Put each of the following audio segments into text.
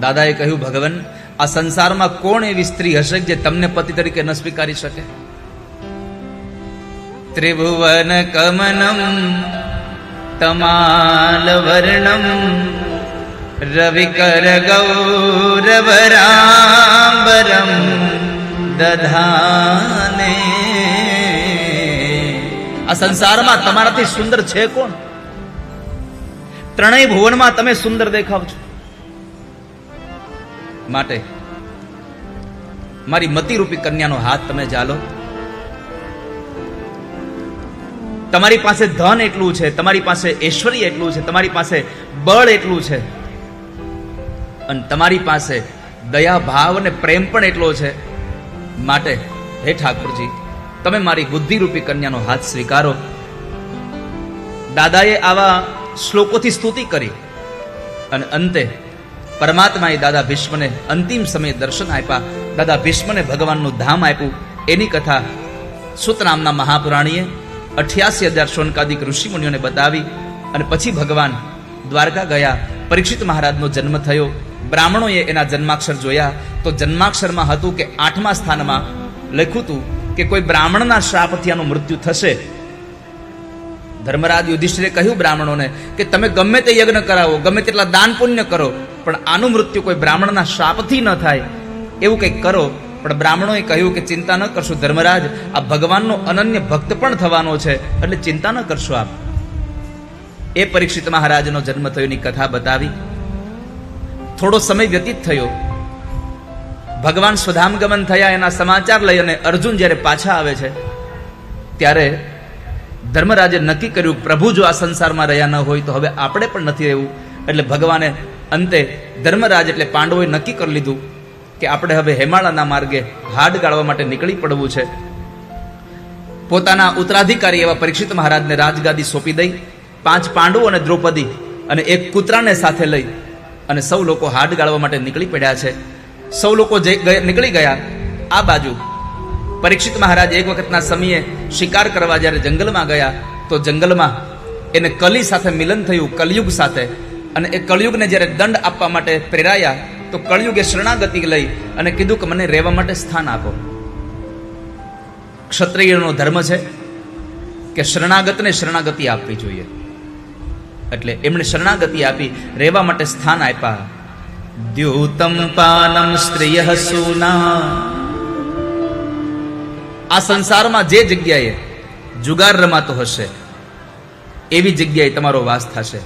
દાદાએ કહ્યું, ભગવાન, આ સંસારમાં કોણ એવી સ્ત્રી હશે જે તમને પતિ તરીકે ન સ્વીકારી શકે? ત્રિભુવન કમનમ તમાલ વર્ણમ રવિકર ગૌરવરાંબરમ દધાને. આ સંસારમાં તમારાથી સુંદર છે કોણ? ત્રણેય ભુવનમાં તમે સુંદર દેખાવ છો. માટે મારી મતિરૂપી કન્યાનો હાથ તમે ઝાલો. તમારી પાસે ધન એટલું છે, તમારી પાસે ઐશ્વર્ય એટલું છે, તમારી પાસે બળ એટલું છે, અને તમારી પાસે દયા ભાવ અને પ્રેમ પણ એટલો છે. માટે હે ઠાકોરજી, તમે મારી બુદ્ધિરૂપી કન્યાનો હાથ સ્વીકારો. દાદાએ આવા શ્લોકોથી સ્તુતિ કરી અને અંતે પરમાત્માએ દાદા ભીષ્મને અંતિમ સમયે દર્શન આપ્યા. દાદા ભીષ્મને ભગવાનનું ધામ આપ્યું. એની કથા સુત નામના મહાપુરાણીએ 88,000 શૌનકાદિક ઋષિમુનિઓને બતાવી. અને પછી ભગવાન દ્વારકા ગયા. પરીક્ષિત મહારાજનો જન્મ થયો. બ્રાહ્મણોએ એના જન્માક્ષર જોયા તો જન્માક્ષરમાં હતું કે 8મા સ્થાનમાં લખ્યું હતું કે કોઈ બ્રાહ્મણના શ્રાપથી આનું મૃત્યુ થશે. ધર્મરાજ યુધિષ્ઠિરે કહ્યું બ્રાહ્મણોને કે તમે ગમે તે યજ્ઞ કરાવો, ગમે તેટલા દાન પુણ્ય કરો, પણ આનું મૃત્યુ કોઈ બ્રાહ્મણના શ્રાપથી ન થાય એવું કંઈક કરો. પણ બ્રાહ્મણોએ કહ્યું કે ચિંતા ન કરશો ધર્મરાજ, આ ભગવાનનો અનન્ય ભક્ત પણ થવાનો છે, એટલે ચિંતા ન કરશો આપ. એ પરીક્ષિત મહારાજનો જન્મ થયો એની કથા બતાવી. થોડો સમય વ્યતીત થયો. ભગવાન સ્વધામગમન થયા એના સમાચાર લઈ અને અર્જુન જ્યારે પાછા આવે છે ત્યારે ધર્મરાજે નક્કી કર્યું, પ્રભુ જો આ સંસારમાં રહ્યા ન હોય તો હવે આપણે પણ નથી રહેવું. એટલે ભગવાને અંતે ધર્મરાજ એટલે પાંડવોએ નક્કી કરી લીધું કે આપણે હવે હેમાળાના માર્ગે હાડ ગાળવા માટે નીકળી પડવું છે. પોતાના ઉત્તરાધિકારી એવા પરીક્ષિત મહારાજને રાજગાદી સોંપી દઈ 5 પાંડવો અને દ્રૌપદી અને એક કૂતરાને સાથે લઈ અને સૌ લોકો હાડ ગાળવા માટે નીકળી પડ્યા છે. સૌ લોકો નીકળી ગયા. આ બાજુ પરીક્ષિત મહારાજ એક વખતના સમયે શિકાર કરવા જ્યારે જંગલમાં ગયા તો જંગલમાં એને કલી સાથે મિલન થયું, કલયુગ સાથે. અને એ કલયુગને જ્યારે દંડ આપવા માટે પ્રેરાયા તો કળયુગે શરણાગતિ લઈ અને કીધું કે મને રહેવા માટે સ્થાન આપો. ક્ષત્રિયનો ધર્મ છે કે શરણાગતને શરણાગતિ આપવી જોઈએ. એટલે એમણે શરણાગતિ આપી, રહેવા માટે સ્થાન આપ્યા. દ્યુતમ પાનમ સ્ત્રિય સૂના. આ સંસારમાં જે જગ્યાએ જુગાર રમાતો હશે એવી જગ્યાએ તમારો વાસ થશે.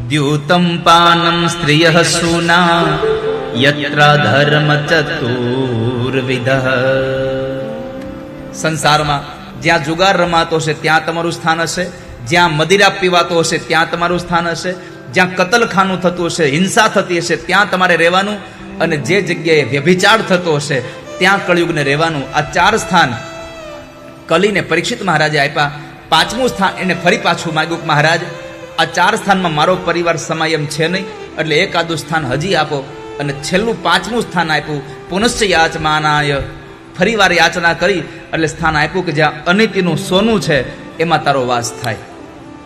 દ્યુતમ પાનમ સ્ત્રિય સૂના યત્ર ધર્મ ચતુર્વિધ. સંસારમાં જ્યાં જુગાર રમાતો હશે ત્યાં તમારું સ્થાન હશે, જ્યાં મદિરા પીવાતો હશે ત્યાં તમારું સ્થાન હશે, જ્યાં કતલખાનું થતું હશે, હિંસા થતી હશે ત્યાં તમારે રહેવાનું, અને જે જગ્યાએ વ્યભિચાર થતો હશે ત્યાં કળયુગને રહેવાનું. આ 4 સ્થાન કલીને પરીક્ષિત મહારાજે આપ્યા. 5મું સ્થાન એને ફરી પાછું માગ્યું, મહારાજ આ 4 સ્થાનમાં મારો પરિવાર સમાયમ છે નહીં, એટલે એકાદું સ્થાન હજી આપો. અને છેલ્લું 5મું સ્થાન આપ્યું. પુનશ્ચ યાચમાનાય, ફરી વાર યાચના કરી એટલે સ્થાન આપ્યું કે જ્યાં અનિતિનું સોનું છે એમાં તારો વાસ થાય.